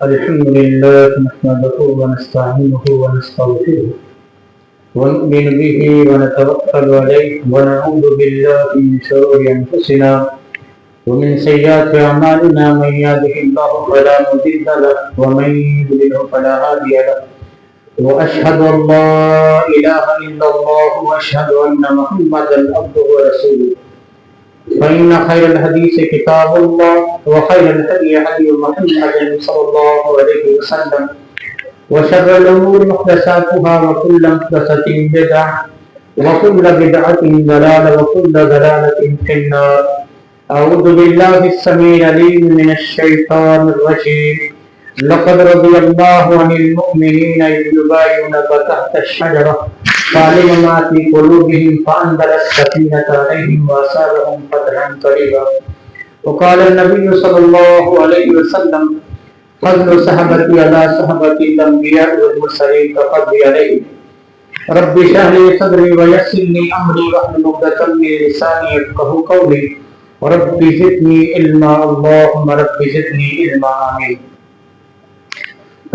الحمد لله نحمده ونستعينه ونستغفره ونؤمن به ونتوكل عليه ونعوذ بالله من شرور أنفسنا ومن سيئات أعمالنا من يهده الله فلا مضل له ومن يضلل فلا هادي له وأشهد أن لا إله إلا الله وأشهد أن محمدا عبده ورسوله فإن خير الحديث كتاب الله وخير الهدي هدي محمد صلى الله عليه وسلم وشر الأمور محدثاتها وكل محدثة بدعة وكل بدعة ضلالة وكل ضلالة في النار. أعوذ بالله السميع العليم من الشيطان الرجيم. لقد رضي الله عن المؤمنين إذ يبايعونك تحت الشجرة فعلم ما في قلوبهم فأنزل السكينة عليهم وأصابهم فتحا قريبا. وقال النبي صلى الله عليه وسلم فضل صحابتي على صحابة الأنبياء والمرسلين كفضلي عليهم. رب اشرح لي صدري ويسر لي أمري واحلل عقدة من لساني يفقهوا قولي. رب زدني علما اللهم رب زدني علما آمين.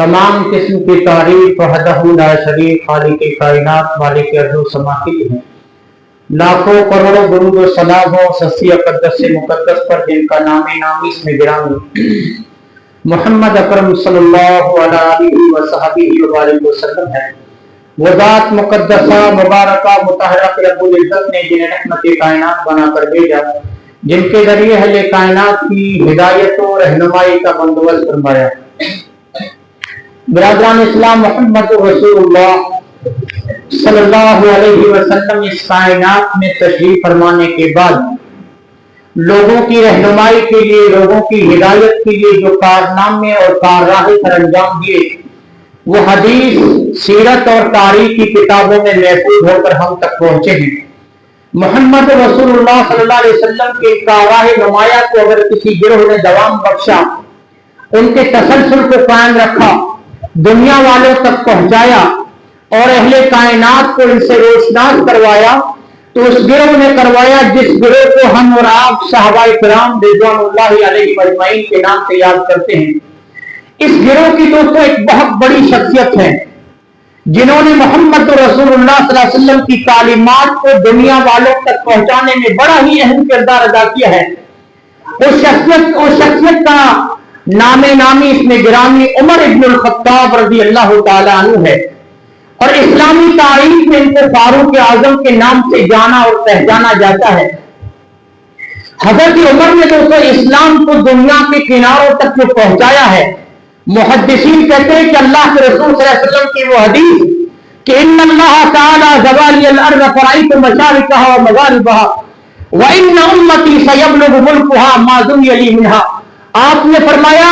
تمام قسم کی تعریف وحدہ لا شریک خالق کائنات مالک ارض و سما کی ہے. لاکھوں کروڑوں درود و سلام ہو سسی اقدس سے مقدس پر جن کا نام نامی اس میں گرامی محمد اکرم صلی اللہ علیہ وصحبہ وبارک وسلم ہے. وہ ذات مقدسہ مبارکہ مطہرہ رب العزت نے جنہیں رحمت کائنات بنا کر بھیجا، جن کے ذریعے اہل کائنات کی ہدایت و رہنمائی کا بندوبست فرمایا. برادران اسلام، محمد رسول اللہ صلی اللہ علیہ وسلم اس کائنات میں تشریف فرمانے کے بعد لوگوں کی رہنمائی کے لیے، لوگوں کی ہدایت کے لیے جو کارنامے اور کارراہیں سر انجام دیے، وہ حدیث، سیرت اور تاریخ کی کتابوں میں محفوظ ہو کر ہم تک پہنچے ہیں. محمد رسول اللہ صلی اللہ علیہ وسلم کے کارراہ نمایاں کو اگر کسی گروہ نے دوام بخشا، ان کے تسلسل کو قائم رکھا، دنیا والوں تک پہنچایا اور اہل کائنات کو ان سے روشناس کروایا، تو اس گروہ نے کروایا جس گروہ کو ہم اور آپ صحابہ کرام رضوان اللہ علیہ اجمعین کے نام سے یاد کرتے ہیں. اس گروہ کی دوستوں ایک بہت بڑی شخصیت ہے جنہوں نے محمد رسول اللہ صلی اللہ علیہ وسلم کی تعلیمات کو دنیا والوں تک پہنچانے میں بڑا ہی اہم کردار ادا کیا ہے. اس شخصیت کا نام نامی اس میں گرامی عمر ابن الخطاب رضی اللہ تعالی عنہ ہے، اور اسلامی تاریخ میں ان کو فاروق اعظم کے نام سے جانا اور پہچانا جاتا ہے. حضرت عمر نے دوستوں اسلام کو دنیا کے کناروں تک جو پہنچایا ہے، محدثین کہتے ہیں کہ اللہ کے رسول صلی اللہ علیہ وسلم کی وہ حدیث کہ ان اللہ تعالی زوالی الارض فرائیت مشارقها ومغاربها وان امتی سیبلغ ملکها ما دنی لی منها. آپ نے فرمایا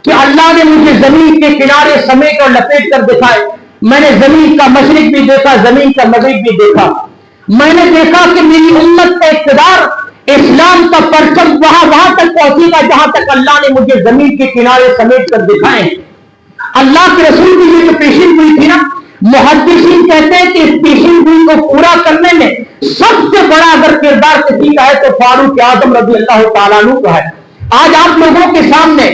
کہ اللہ نے مجھے زمین کے کنارے سمیٹ اور لپیٹ کر دکھائے. میں نے زمین کا مشرق بھی دیکھا، زمین کا مغرب بھی دیکھا. میں نے دیکھا کہ میری امت کا اقتدار، اسلام کا پرچم وہاں تک پہنچے گا جہاں تک اللہ نے مجھے زمین کے کنارے سمیٹ کر دکھائے. اللہ کے رسول کی یہ جو پیشین گوئی تھی نا، محدثین کہتے ہیں کہ اس پیشین گوئی کو پورا کرنے میں سب سے بڑا اگر کردار کسی کا ہے تو فاروق اعظم رضی اللہ تعالیٰ عنہ کا ہے. آج آپ لوگوں کے سامنے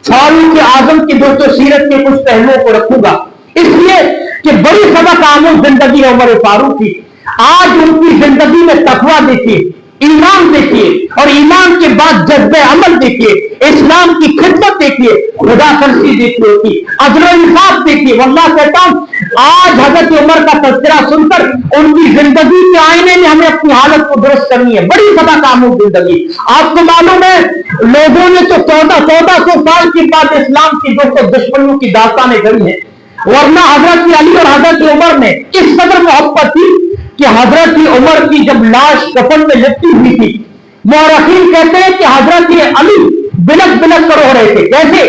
فاروق اعظم کی دوستوں سیرت کے کچھ پہلوؤں کو رکھوں گا، اس لیے کہ بڑی سبق آموز زندگی ہے عمر فاروق کی. آج ان کی زندگی میں تقویٰ دیکھیے، ایمان دیکھیے، اور ایمان کے بعد جذبہ عمل دیکھیے، اسلام کی خدمت دیکھیے، خدا ترسی دیکھیے، کی عدل و انصاف دیکھیے. واللہ کہتا ہوں آج حضرت عمر کا تذکرہ سن کر ان کی زندگی کے آئینے میں ہمیں اپنی حالت کو درست کرنی ہے. بڑی سبق آموز زندگی. آپ کو معلوم ہے لوگوں نے تو 1400 سال کے بعد اسلام کی دوستوں دشمنوں کی داستانیں گڑھی ہیں، ورنہ حضرت علی اور حضرت عمر نے اس قدر محبت تھی کہ حضرت عمر کی جب لاش کفن میں لپٹی ہوئی تھی، مورخین کہتے ہیں کہ حضرت علی بلک بلک کر رو رہے تھے،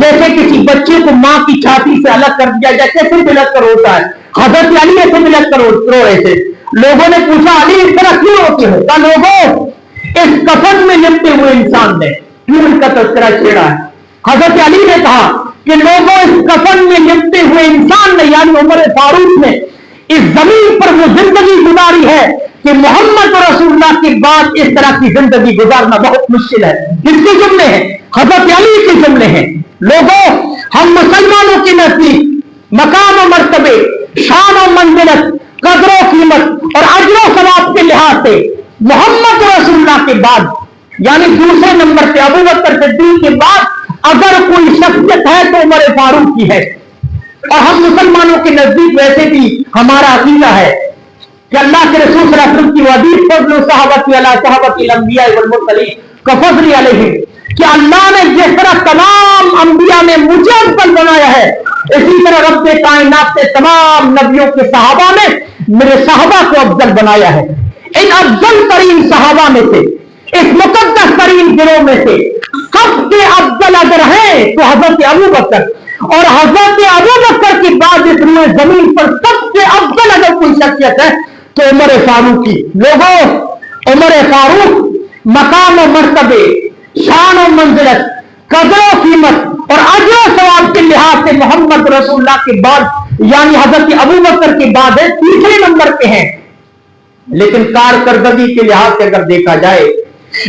جیسے کسی بچے کو ماں کی چھاتی سے الگ کر دیا جائے کیسے بلک کر روتا ہے، حضرت علی ایسے بلک کر رو رہے تھے. لوگوں نے پوچھا علی اس طرح کیوں روتے ہو؟ کہا لوگوں اس کفن میں لپٹے ہوئے انسان نے کیوں ان کا تذکرہ چھیڑا ہے. حضرت علی نے کہا کہ لوگوں اس کفن میں لپٹے ہوئے انسان نے یعنی عمر فاروق نے اس زمین پر وہ زندگی گزاری ہے کہ محمد رسول اللہ کے بعد اس طرح کی زندگی گزارنا بہت مشکل ہے. جس کے جملے ہیں حضرت علی کے جملے ہیں. لوگوں हम मुसलमानों के नजदीक मकाम और मर्तबे, शान और मंजिलत, कदर और कीमत और अजर और सवाब के लिहाज से मोहम्मद रसूलुल्लाह के बाद, यानी दूसरे नंबर पे अबू बकर सिद्दीक के बाद अगर कोई शख्सियत है तो उमर फारूक की है। और हम मुसलमानों के नजदीक वैसे भी हमारा अकीदा है कि अल्लाह के रसूल सल्लल्लाहु अलैहि वसल्लम की वदीद फज़्ल सहाबती अला सहाबती अंबिया वल मुरसलीन का फज़्ल अलैहिम, कि अल्लाह ने जिस तरह तमाम अंबिया में मुझे अफजल बनाया है, इसी तरह रब कायनात से तमाम नबियों के सहाबा में मेरे सहाबा को अफजल बनाया है। इन अफजल तरीन सहाबा में से, इस मुकद्दस तरीन गिरोह में से सबसे अफजल अगर है तो हजरत अबू बकर, और हजरत अबू बकर के बाद इस रूए जमीन पर सबसे अफजल अगर कोई शख्सियत है तो उमर फारूक की। लोगों, उमर फारूक मकाम और मर्तबे, शान और मंजिलत, कदर और कीमत और अजर और सवाब के लिहाज से मोहम्मद रसूलुल्लाह के बाद यानी हजरत अबू बकर के बाद है, तीसरे नंबर पे हैं। लेकिन कारकर्दगी के लिहाज से अगर देखा जाए,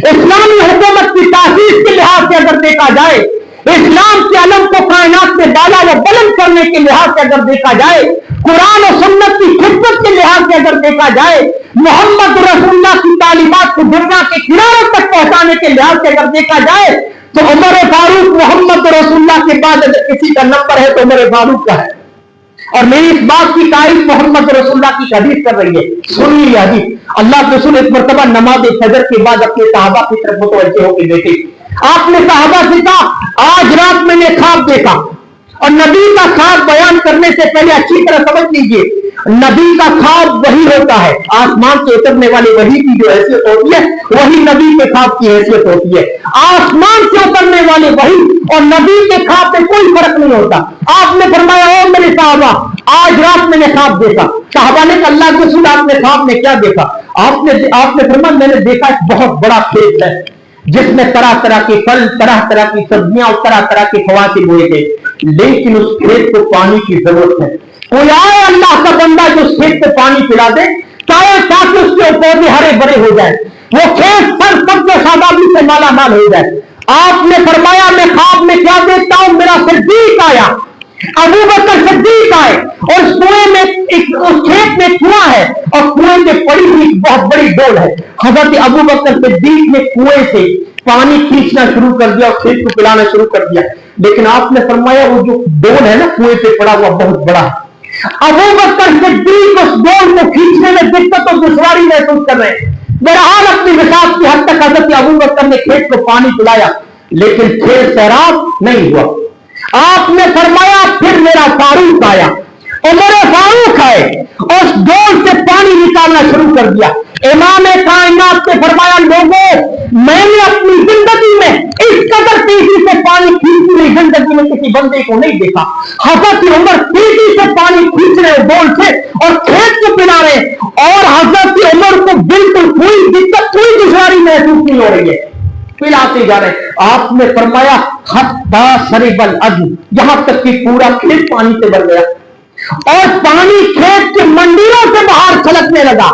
इस्लामी हुकूमत की तासीस के लिहाज से अगर देखा जाए, इस्लाम के अलम को कायनात में डाला व बुलंद करने के लिहाज से अगर देखा जाए, कुरान और सुन्नत की खिदमत के लिहाज से अगर देखा जाए, मोहम्मद रसूलुल्लाह की तालीमात को दुनिया के किनारों तक पहुंचाने के लिहाज से अगर देखा जाए, तो उमर फारूक मोहम्मद रसूलुल्लाह के बाद अगर किसी का नंबर है तो उमर फारूक का है। और मेरी इस बात की तारीफ मोहम्मद रसूलुल्लाह की हदीस कर रही है। सुनिए हदीस, अल्लाह के रसूल एक मर्तबा नमाज फजर के बाद अपने सहाबा की तरफ मुतवज्जह होकर बैठे। आपने सहाबा से कहा, आज रात मैंने ख्वाब देखा। और नबी का ख्वाब बयान करने से पहले अच्छी तरह समझ लीजिए, नबी का ख्वाब वही होता है, आसमान से उतरने वाली वही की जो हैसियत होती है वही नबी के ख्वाब की हैसियत होती है। आसमान से उतरने वाले वही और नबी के ख्वाब में कोई फर्क नहीं होता। आपने फरमाया, ओ मेरे साहबा, आज रात मैंने ख्वाब देखा। साहबा ने अल्लाह के रसूल आपने ख्वाब में क्या देखा? आपने फरमाया, मैंने देखा एक बहुत बड़ा खेत है जिसमें तरह तरह के फल, तरह तरह की सब्जियां और तरह तरह के फवाके बोए गए, लेकिन उस खेत को पानी की जरूरत है। कोई आए अल्लाह का बंदा जो उस खेत को पानी पिला दे, ताकि उसके पौधे हरे भरे हो जाए, वो खेत सर सब्ज शादाबी से माला माल हो जाए। आपने फरमाया, मैं ख्वाब में क्या देखता हूं, मेरा सिद्दीक आया, अबू बकर सिद्दीक आए और कुएं में उस खेत में कुआं है और कुएं में पड़ी हुई बहुत बड़ी डोल है। हजरत अबू बकर सिद्दीक ने कुएं से पानी खींचना शुरू कर दिया और खेत को पिलाना शुरू कर दिया। लेकिन आपने फरमाया, वो जो डोल है ना कुएं पे पड़ा हुआ बहुत बड़ा है। अबू बकर सिद्दीक उस डोल को खींचने में दिक्कत और दुश्वारी महसूस कर रहे हैं। बहरहाल अपनी विकास की हद तक हजरत अबू बकर ने खेत को पानी पिलाया, लेकिन खेत सैराब नहीं हुआ। आपने फरमाया, फिर मेरा फारूक आया, उमर फारूक आए और उस डोल से पानी निकालना शुरू कर दिया। इमाम कायनात ने फरमाया, लोगों, मैंने अपनी जिंदगी में इस कदर तेजी से पानी खींचती हुई जिंदगी में किसी बंदे को नहीं देखा। हजरत उमर तेजी से पानी खींच रहे डोल से और खेत को पिला रहे, और हजरत उमर को बिल्कुल कोई दिक्कत, कोई दुश्वारी महसूस नहीं हो रही है, पिलाते जा रहे। आपने फरमाया, हत्ता सरिबल अजू, यहां तक कि पूरा खेत पानी से भर गया और पानी खेत के मंदिरों से बाहर छलकने लगा,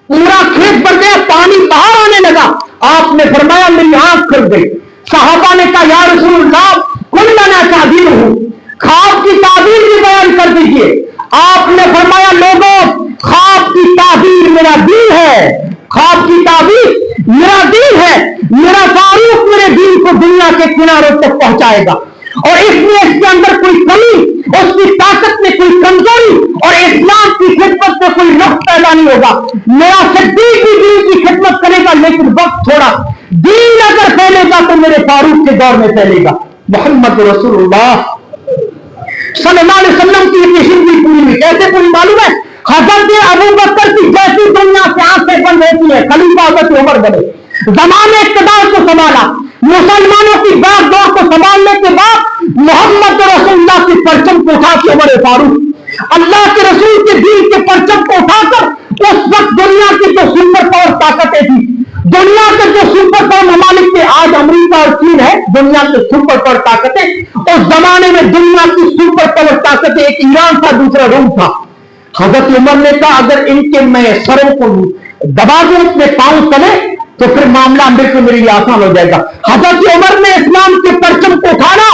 पूरा खेत भर गया, पानी बाहर आने लगा। आपने फरमाया, मेरी आंख खुल गई। साहबा ने कहा, या रसूलुल्लाह, कुल्लना ताबीर हूं, ख्वाब की ताबीर भी बयान कर दीजिए। आपने फरमाया, लोगों, ख्वाब की ताबीर मेरा दीन है, ख्वाब की ताबीर मेरा दीन है। मेरा फारूक मेरे दीन को दुनिया के किनारों तक पहुंचाएगा, और इसमें इसके अंदर कोई कमी, उसकी ताकत में कोई कमजोरी और इस्लाम की खिदमत में कोई नुक्स पैदा नहीं होगा। मेरा सिद्दीक भी दीन की खिदमत करेगा, लेकिन वक्त थोड़ा, दीन अगर फैलेगा तो मेरे फारूक के दौर में फैलेगा। मोहम्मद रसूलुल्लाह सल्लल्लाहु अलैहि वसल्लम की जिंदगी पूरी हुई, कैसे पूरी मालूम है? हजरत अबू बकर की जैसी दुनिया से आंखें बंद होती है, खलीफा हजरत उमर बने, ज़माने इक़्तिदार को संभाला, मुसलमानों की बागडोर को संभालने के बाद मोहम्मद रसूलुल्लाह की परचम को उठा के उमर फारूक अल्लाह के रसूल के दीन के परचम को उठाकर, उस वक्त दुनिया की जो सुपर पावर ताकतें थी, दुनिया के जो सुपर पावर ममालिक थे, आज अमेरिका और चीन है दुनिया के सुपर पावर ताकतें, उस जमाने में दुनिया की सुपर पावर ताकतें एक ईरान था, दूसरा रोम था। हजरत उमर ने कहा, अगर इनके मैं सरों को दबा दूं, अपने पांव तले, तो फिर मामला मेरे लिए आसान हो जाएगा। हजरत उमर ने इस्लाम के परचम को उठाना,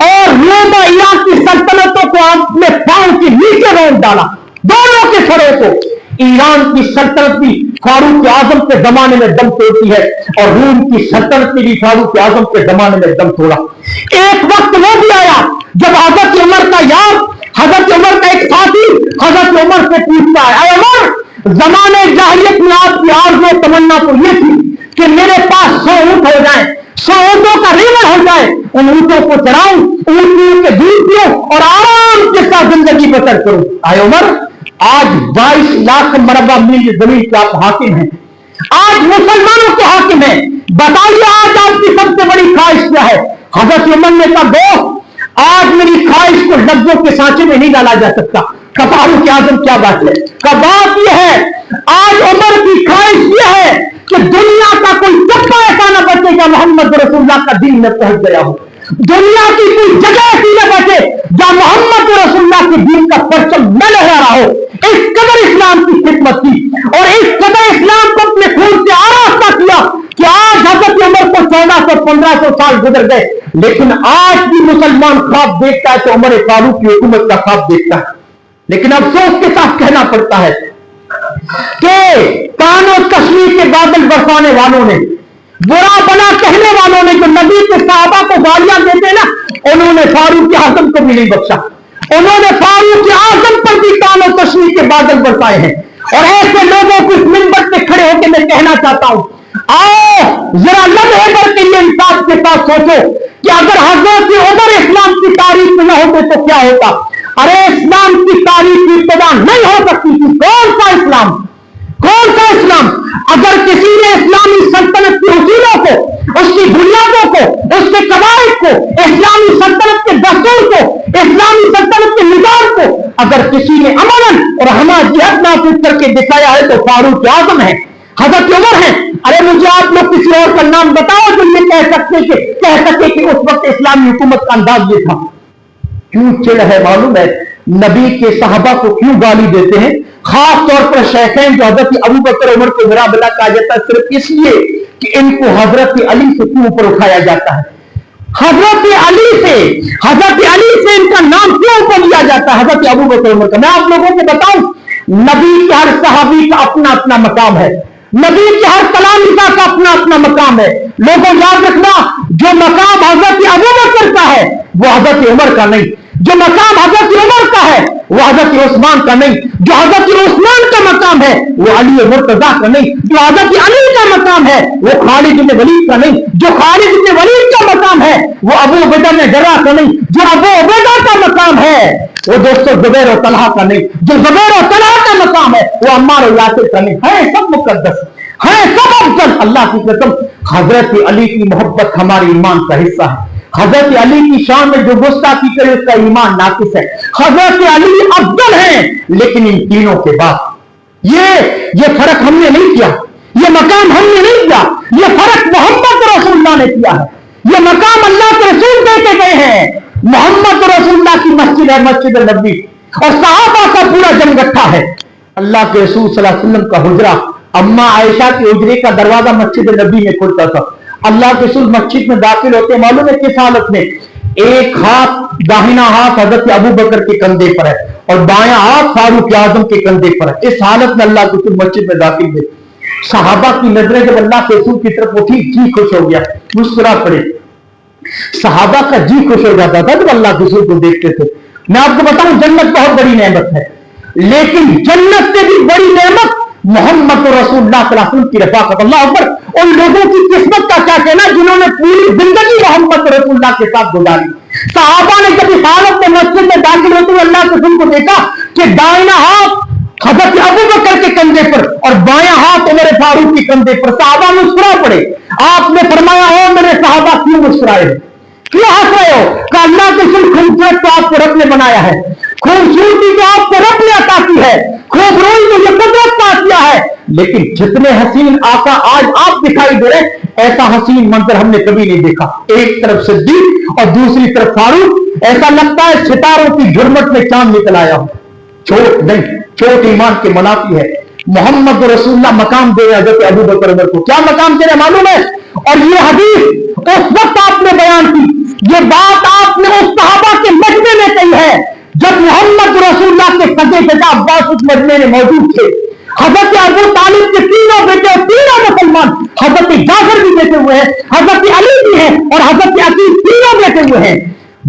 और रोम और ईरान की सल्तनतों को अपने पांव के नीचे रोक डाला, दोनों के सरों को। ईरान की सल्तनत भी फारूक आजम के जमाने में दम तोड़ती है और रोम की सल्तनत ने भी फारूक आजम के जमाने में दम तोड़ा। एक वक्त वो भी आया जब हजरत उमर का यार, हजरत उमर का एक साथी हजरत उमर से पूछता है, अरे उमर, जमाने जाहिलियत में आपकी आरज़ू तमन्ना तो ये थी कि मेरे पास 100 ऊंट हो जाए, 100 ऊंटों का रीवा हो जाए, उन ऊंटों को चराऊं, ऊंट के दूध पीऊं और आराम के साथ जिंदगी बसर करूं। आए उमर, आज 22 लाख मरबा मील जमीन के आप हाकिम हैं, आज मुसलमानों के हाकिम हैं, बताइए आज आपकी सबसे बड़ी ख्वाहिश क्या है? हजरत उमर ने कहा, दोस्त, आज मेरी ख्वाहिश को लफ्जों के सांचे में नहीं डाला जा सकता। फारूक आजम क्या बात है? का बात यह है, आज उमर की ख्वाहिश यह है कि दुनिया का कोई चप्पा ऐसा न बचे कि मोहम्मद रसूलुल्लाह का दीन में पहुंच गया हो, दुनिया की कोई जगह ऐसी न बचे जहां मोहम्मद रसूलुल्लाह के दीन का परचम न लहरा रहा हो। इस कदर इस्लाम की खिदमत की और इस कदर इस्लाम को अपने खून से आरास्ता किया कि आज हजरत उमर को 1400-1500 साल गुजर गए, लेकिन आज भी मुसलमान ख्वाब देखता है तो उमर फारूक की हुकूमत का ख्वाब देखता है। लेकिन अफसोस के साथ कहना पड़ता है कि कानो तशरीह के बादल बरसाने वालों ने, बुरा बना कहने वालों ने, जो नबी के सहाबा को गालियां देते ना, उन्होंने फारूक आजम को भी नहीं बख्शा। उन्होंने फारूक आजम पर भी कानो तशरीह के बादल बरसाए हैं। और ऐसे लोगों को इस मिंबर पे खड़े होकर मैं कहना चाहता हूं, आओ जरा लम्हे भर के लिए इंसाफ के साथ सोचो कि अगर हजरत उमर इस्लाम की तारीफ न होते तो क्या होता। अरे इस्लाम की तारीफ की इब्तिदा नहीं हो सकती थी। कौन सा इस्लाम, कौन सा इस्लाम? अगर किसी ने इस्लामी सल्तनत के उसूलों को, उसकी बुनियादों को, उसके कवायद को, इस्लामी सल्तनत के दस्तूर को, इस्लामी सल्तनत के निजाम को अगर किसी ने अमलन और हमारा जिहाद नाफिज करके दिखाया है तो फारूक आजम है, हजरत उमर है। अरे मुझे आप लोग किसी और का नाम बताओ जो ये कह सके कि उस वक्त इस्लामी हुकूमत का अंदाज ये था। क्यों चिढ़ है मालूम है? नबी के सहाबा को क्यों गाली देते हैं? खास तौर पर शैखैन जो हजरत अबू बकर उमर को बुरा भला कहा जाता है सिर्फ इसलिए कि इनको हजरत अली से क्यों ऊपर उठाया जाता है। हजरत अली से इनका नाम क्यों ऊपर लिया जाता है, हजरत अबू बकर उमर का? मैं आप लोगों को बताऊं, नबी के हर सहाबी का अपना अपना मकाम है, नबी के हर तलामिज़ा का अपना अपना मकाम है। लोगों याद रखना, जो मकाम हजरत अबू बकर का है वो हजरत उमर का नहीं, जो मकाम हजरत उमर का है वो हजरत उस्मान का नहीं, जो हजरत उस्मान का मकाम है वो अली मुर्तजा का नहीं, जो हजरत अली का मकाम है वो खालिद इब्न वलीद का नहीं, जो खालिद इब्न वलीद का मकाम है वो अबू उबैदा इब्न जर्राह का नहीं, जो अबू उबैदा का मकाम है वो दोस्तों जुबैर और तलहा का नहीं, जो जुबैर और तलहा का मकाम है वो अम्मार और यासिर का नहीं है। सब मुकद्दस है, सब अफजल। अल्लाह की कसम, हजरत अली की मोहब्बत हमारे ईमान का हिस्सा है। हजरत अली की शान में जो गुस्ताखी करे उसका ईमान नाकिस है। हजरत अली अफजल है, लेकिन इन तीनों के बाद ये फर्क हमने नहीं किया, ये मकाम हमने नहीं किया, ये फर्क मोहम्मद रसूलुल्लाह ने किया है। ये मकाम अल्लाह के रसूल देते गए हैं। मोहम्मद रसूलुल्लाह की मस्जिद है मस्जिद नबी, और सहाबा का पूरा जमगट्ठा है। अल्लाह के रसूल सल्लल्लाहु अलैहि वसल्लम का हुजरा अम्मा आयशा के हुजरे का दरवाजा मस्जिद नबी में खुलता था। अल्लाह के रसूल मस्जिद में दाखिल होते मालूम है किस हालत में? एक हाथ, दाहिना हाथ हजरत अबू बकर के कंधे पर है और बायां हाथ फारूक आजम के कंधे पर है। इस हालत में अल्लाह के रसूल मस्जिद में दाखिल हुए। सहाबा की नजरें जब अल्लाह के रसूल की तरफ उठी, जी खुश हो गया, मुस्कुरा पड़े। सहाबा का जी खुश हो जाता था जब अल्लाह के रसूल को देखते थे। मैं आपको बताऊं, जन्नत बहुत बड़ी नेमत है, लेकिन जन्नत से भी बड़ी नेमत मोहम्मद रसूलुल्लाह सल्लल्लाहु अलैहि वसल्लम की रफ़ाक़त। अल्लाह अकबर। उन लोगों की किस्मत का क्या कहना जिन्होंने पूरी जिंदगी मोहम्मद रसूलुल्लाह के साथ गुजारी। सहाबा ने जब इस हालत में मस्जिद में दाखिल होते हुए अल्लाह के रसूल को देखा कि दाहिना हाथ हजरत अबू बकर के कंधे पर और बायां हाथ उमर फारूक के कंधे पर, सहाबा मुस्कुरा पड़े। आपने फरमाया, ओ मेरे सहाबा क्यों मुस्कुराए, क्यों हंस रहे हो? कि अल्लाह के रसूल खूबसूरत तो आपको रब ने बनाया है, खूबसूरती तो आपको रब ने अता की है, खूबरूई तो ये कुदरत का अतिया है, लेकिन जितने हसीन आका आज आप दिखाई दे रहे, ऐसा हसीन मंजर हमने कभी नहीं देखा। एक तरफ सिद्दीक और दूसरी तरफ फारूक, ऐसा लगता है सितारों की झुरमट में चांद निकल आया हो। चोट नहीं, चोट ईमान के मुनाफी है। मोहम्मद रसूलुल्लाह मकाम दे रहे हजरत अबू बकर उमर को। क्या मकाम दे रहे मालूम है? और ये हदीस उस वक्त आपने बयान की ये बात आपने उस सहाबा के मजमे में कही है जब मोहम्मद रसूलुल्लाह के सगे बेटा अब्बास उस मजमे में मौजूद थे। हजरत अबू तालिब के तीनों बेटे और तीनों मुसलमान, हजरत जाफर भी बैठे हुए हैं, हजरत अली भी है और हजरत अकील तीनों बैठे हुए हैं।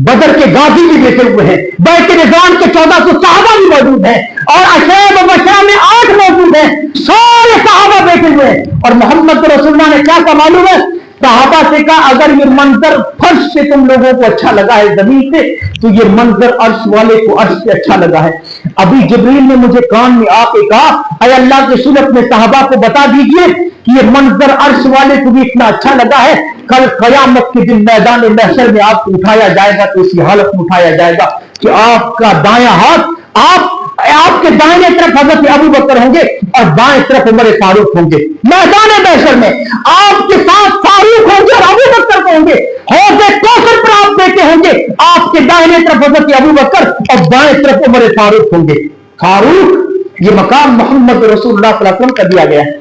बदर के गाजी भी बैठे हुए हैं, बैत रिजवान के 1400 सहाबा भी मौजूद है और अशर मुबशरा में 8 मौजूद है। सारे सहाबा बैठे हुए हैं और मोहम्मद रसूलुल्लाह ने क्या कहा मालूम है? सहाबा से कहा अगर ये मंजर फर्श से तुम लोगों को अच्छा लगा है जमीन से, तो ये मंजर अर्श वाले को अर्श से अच्छा लगा है। अभी जिब्रील ने मुझे कान में आके कहा अय अल्लाह के रसूल अपने सहाबा को बता दीजिए कि ये मंजर अर्श वाले को भी इतना अच्छा लगा है, कल कयामत के दिन मैदान महशर में आपको उठाया जाएगा तो इसी हालत में उठाया जाएगा कि आपका दायां हाथ आपके दाहिने तरफ हजरत अबू बकर होंगे और बाएं तरफ उमर फारूक होंगे। मैदान महशर में आपके साथ फारूक होंगे और अबू बकर होंगे। हौज़े कौसर पर आप बैठे होंगे, आपके दाहिने तरफ हजरत अबू बकर और बाएं तरफ उमर फारूक होंगे। फारूक ये मकाम मोहम्मद रसूलुल्लाह सल्लल्लाहु अलैहि वसल्लम का दिया गया है।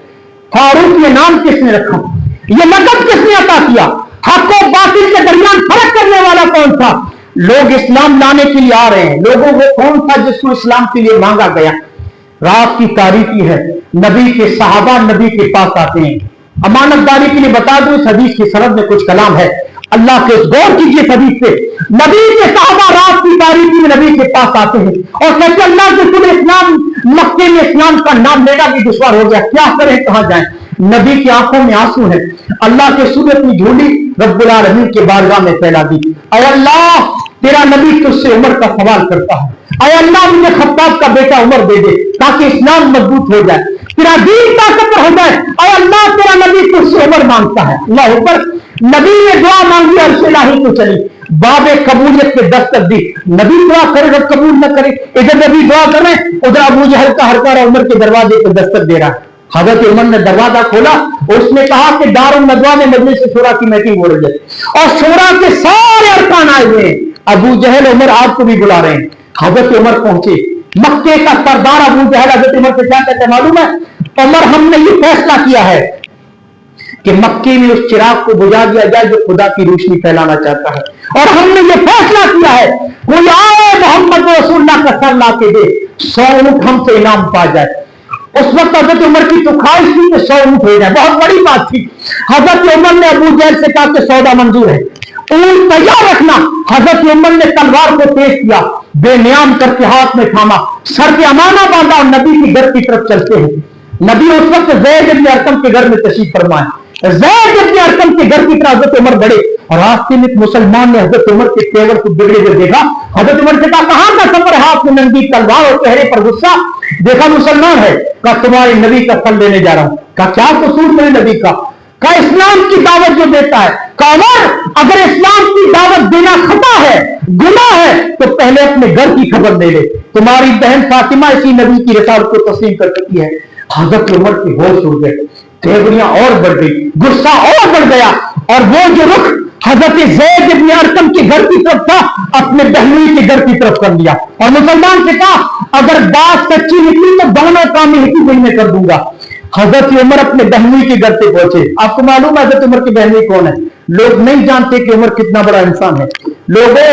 फारूक ये नाम किसने रखा? ये लक़ब किसने अता किया? हक और बातिल के दरमियान फर्क करने वाला कौन था? लोग इस्लाम लाने के लिए आ रहे हैं, लोगों को कौन था जिसको इस्लाम के लिए मांगा गया? रात की तारीखी है, नबी के सहाबा नबी के पास आते हैं। अमानतदारी के लिए बता दूं इस हदीस की सरहद में कुछ कलाम है, अल्लाह के गौर कीजिए इस हदीस पे। नबी के सहाबा रात की तारीखी में नबी के पास आते हैं और कहते हैं अल्लाह के रसूल इस्लाम मक्के में इस्लाम का नाम लेना भी दुश्वार हो गया, क्या करें कहां जाएं? नबी की आंखों में आंसू है। अल्लाह के रसूल अपनी झोली रब्बुल आलमीन के बारगाह में फैला दी। अय अल्लाह तेरा नबी तुझसे उमर का सवाल करता है, अय अल्लाह मुझे खत्ताब का बेटा उमर दे दे ताकि इस्लाम मजबूत हो जाए, तेरा दीन ताकतवर हो जाए। अय अल्लाह तेरा नबी तुझसे उमर मांगता है। अल्लाह ऊपर नबी ने दुआ मांगी, अर्श इलाही को चली, बाबे कबूलियत के दस्तक दी। नबी दुआ करे रब कबूल न करे, इधर नबी दुआ करे उधर अबू जहल का हरकार उमर के दरवाजे को दस्तक दे रहा है। हजरत उमर ने दरवाजा खोला और उसने कहा कि दारुल नदवा में मजलिस शूरा की मीटिंग हो रही है और शूरा के सारे अरकान आए हुए हैं। अबू जहल उमर आपको भी बुला रहे हैं। हजरत उमर पहुंचे, मक्के का सरदार अबू जहल हजरत उमर से क्या कहते मालूम है? उमर हमने ये फैसला किया है कि मक्के में उस चिराग को बुझा दिया जाए जो खुदा की रोशनी फैलाना चाहता है, और हमने ये फैसला किया है कोई आए मोहम्मद रसूलुल्लाह का सर ला के दे, 100 ऊंट हमसे इनाम पा जाए। उस वक्त हजरत उमर की तो ख्वाहिश थी कि 100 ऊंट हो जाए, बहुत बड़ी बात थी। हजरत उमर ने अबू जहल से कहा कि सौदा मंजूर है, ऊंट तैयार रखना। हजरत उमर ने तलवार को तेज किया, बेनियाम करके हाथ में थामा, सर पे अमाना बांधा और नबी के घर की तरफ चलते हैं। नबी उस वक्त ज़ैद इब्न अरकम के घर में तशरीफ फरमाए। ज़ैद इब्न अरकम के घर की तरफ हजरत उमर बढ़े और रास्ते में मुसलमान ने हजरत उमर के तेवर को बिगड़े हुए देखा। हजरत उमर से कहा कहां का सफर? हाथ में नंगी तलवार और चेहरे पर गुस्सा। देखा मुसलमान है, कहा तुम्हारे नबी का फल लेने जा रहा हूं। कहा क्या कसूर मेरे नबी का? कहा इस्लाम की दावत जो देता है। कहा अगर इस्लाम की दावत देना खता है, गुनाह है, तो पहले अपने घर की खबर ले ले। तुम्हारी बहन फातिमा इसी नबी की रिसालत को तस्लीम कर चुकी है। हजरत उमर की होश उड़ गए, तेवरियां और बढ़ गई, गुस्सा और बढ़ गया और वो जो रुख हजरत ज़ैद इब्न अरकम के घर की तरफ था अपने बहनोई के घर की तरफ कर लिया और मुसलमान से कहा अगर बात सच्ची निकली तो दोनों काम एक ही दिन में कर दूंगा। हजरत उमर अपने बहनोई के घर से पहुंचे। आपको मालूम है हजरत उमर की बहनोई कौन है? लोग नहीं जानते कि उमर कितना बड़ा इंसान है। लोगों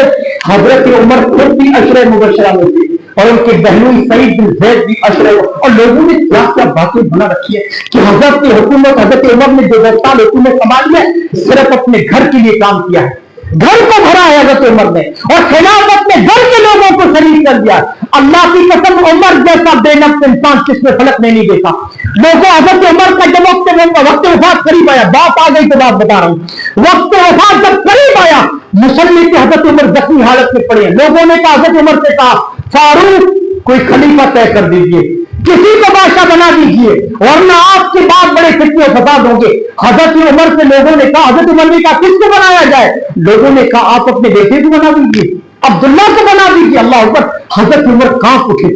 हजरत उमर खुद भी अशरे मुबशरा में थे और उनके बहनोई सईद बिन ज़ैद भी अशरे, और लोगों ने क्या क्या बातें बना रखी है कि हजरत की हुकूमत हजरत उमर ने जो 10 साल हुकूमत संभाली है सिर्फ अपने घर के लिए काम किया है, घर को भरा है हजरत उमर ने और खिलाफत में घर के लोगों को शरीक कर दिया। अल्लाह की कसम उमर जैसा बेनफ्स इंसान किसने फलक में नहीं देखा। लोगों हजरत उमर का जब वक्त वफात करीब आया, बात आ गई तो बात बता रहा हूं, वक्त वफात जब करीब आया मुसल्ले पे हजरत उमर जख्मी हालत में पड़े। लोगों ने कहा हजरत उमर से कहा फारूक कोई खलीफा तय कर दीजिए, किसी को बादशाह बना दीजिए वरना आपके बाद बड़े फितने फसाद होंगे। हजरत उमर से लोगों ने कहा, हजरत उमर ने कहा किसको बनाया जाए? लोगों ने कहा आप अपने बेटे को बना दीजिए, अब्दुल्ला को बना दीजिए। अल्लाह अकबर। हजरत उमर कांप उठे।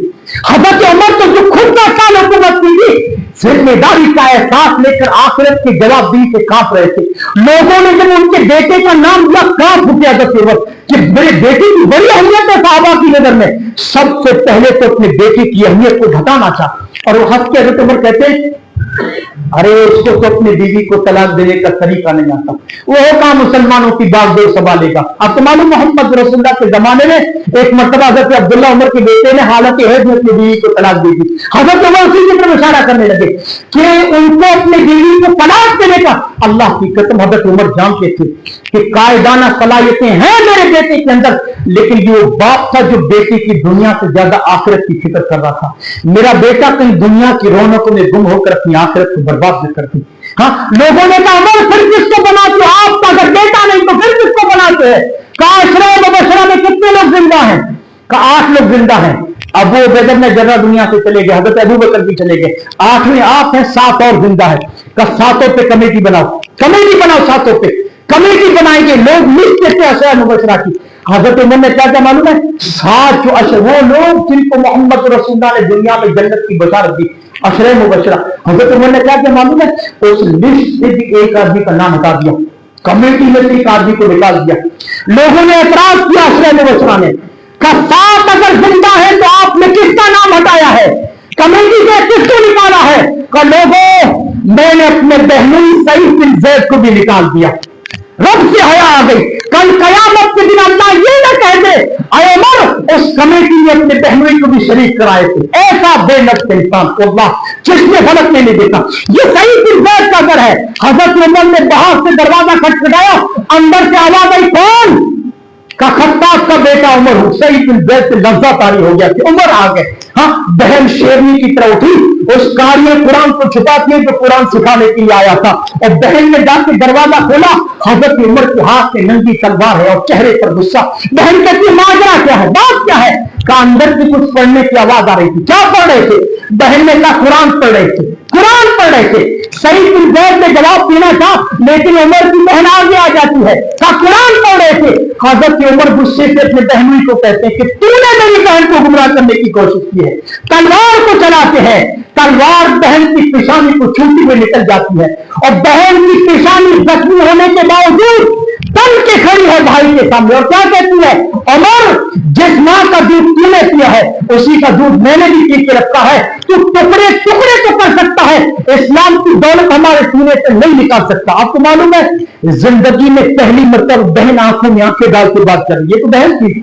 हजरत उमर तो जो खुद 10 साल हुकूमत की थी जिम्मेदारी का एहसास लेकर आखिरत के जवाबदेही से कांप रहे थे। लोगों ने जब उनके बेटे का नाम लिया कांप उठे हजरत उमर कि मेरे बेटे की बड़ी अहमियत है साहबा की नजर में, سب سے پہلے تو اپنے بیٹے کی اہمیت کو گھٹانا چاہا اور وہ ہنس کے حضرت عمر کہتے ہیں ارے اس کو تو اپنی بیوی کو طلاق دینے کا طریقہ نہیں آتا، وہ کام مسلمانوں کی باغ ڈور سنبھالے گا۔ اب تو معلوم محمد رسول اللہ کے زمانے میں ایک مرتبہ حضرت عبداللہ عمر کے بیٹے نے حالت حیض میں اپنی بیوی کو طلاق دے دی۔ حضرت عمر اسی کی طرف اشارہ کرنے لگے کہ ان کو اپنی بیوی کو طلاق دینے کا، اللہ کی قسم حضرت عمر جانتے تھے کہ قائدانہ صلاحیتیں ہیں میرے بیٹے کے اندر، لیکن یہ وہ باپ تھا جو بیٹے کی دنیا سے زیادہ آخرت کی فکر کر رہا تھا۔ میرا بیٹا کہیں دنیا کی رونقوں میں گم ہو کر اپنی آخرت کو برباد نہ کرتی۔ ہاں لوگوں نے کہا عمر پھر کس کو بناتے ہو؟ آپ کا اگر بیٹا نہیں تو پھر کس کو بناتے ہیں؟ کہا عشرہ مبشرہ میں کتنے لوگ زندہ ہیں؟ کہا 8 لوگ زندہ ہیں۔ ابو عبیدہ نے جرہ دنیا سے چلے گئے، حضرت ابو بکر بھی چلے گئے، 8ویں آپ ہیں، 7 اور زندہ ہیں۔ کہا 7 پہ کمیٹی بناؤ، کمیٹی بناؤ، 7 پہ کمیٹی بنائیں گے، لوگ لکھ دیتے عشرہ مبشرہ کی۔ حضرت عمر نے کیا معلوم ہے؟ 7 جو عشرہ وہ لوگ جن کو محمد رسول اللہ نے دنیا میں جنت کی بشارت دی، عشرہ مبشرہ۔ حضرت عمر نے کیا معلوم ہے؟ اس لسٹ سے بھی ایک آدمی کا نام ہٹا دیا، کمیٹی میں سے ایک آدمی کو نکال دیا۔ لوگوں نے اعتراض کیا عشرہ مبشرہ نے، کہا 7 اگر زندہ ہے تو آپ نے کس کا نام ہٹایا ہے؟ کمیٹی سے کس کو نکالا ہے؟ کہا لوگوں میں نے اپنے بہنوئی سعید بن زید کو بھی نکال دیا۔ رب سے حیا آ گئی۔ کل قیامت کے دن اللہ یہ نہ کہہ دے اے عمر اس کمیٹی نے اپنے بہنوئی کو بھی شریک کرائے تھے، ایسا بے نفس انسان کو اللہ چشمے فلک میں نہیں دیتا۔ یہ سعید بن زید کا گھر ہے۔ حضرت عمر نے باہر سے دروازہ کھٹکھٹایا، اندر سے آواز آئی کون؟ کا خطاب کا بیٹا عمر ہوں۔ سعید بن زید سے لفظہ طاری ہو گیا کہ عمر آ گئے۔ ہاں بہن شیرنی کی طرح اٹھی، اس قاری قرآن کو چھپاتی ہے جو قرآن سکھانے کے لیے آیا تھا، اور بہن نے جا کے دروازہ کھولا، حضرت عمر کے ہاتھ میں ننگی تلوار ہے اور چہرے پر غصہ۔ بہن کہتی ہے ماجرا کیا ہے، بات کیا ہے؟ کہا اندر سے کچھ پڑھنے کی آواز آ رہی تھی۔ کیا پڑھ رہے تھے؟ بہن نے کہا قرآن پڑھ رہے تھے، قرآن پڑھ رہے تھے۔ سعید بن زید نے جواب دینا تھا لیکن عمر کی بہن آگے آ جاتی ہے، کہا قرآن پڑھ رہے تھے۔ حضرت عمر غصے سے اپنے بہنوئی کو کہتے ہیں کہ تو نے میری بہن کو گمراہ کرنے کی کوشش کی ہے۔ تلوار کو چلاتے ہیں، تلوار بہن کی پیشانی کو چھوٹی ہوئے نکل جاتی ہے اور بہن کی پیشانی زخمی ہونے کے باوجود تن کے کھڑی ہے بھائی کے سامنے اور کیا کہتی ہے عمر جس ماں کا دودھ تو نے پیا ہے اسی کا دودھ میں نے بھی پی کے رکھا ہے، تو ٹکڑے ٹکڑے تو کر سکتا ہے، اسلام کی دولت ہمارے سینے سے نہیں نکال سکتا۔ آپ کو معلوم ہے زندگی میں پہلی مرتبہ بہن آنکھوں میں آنکھیں ڈال کے بات کر رہی، یہ تو بہن تھی،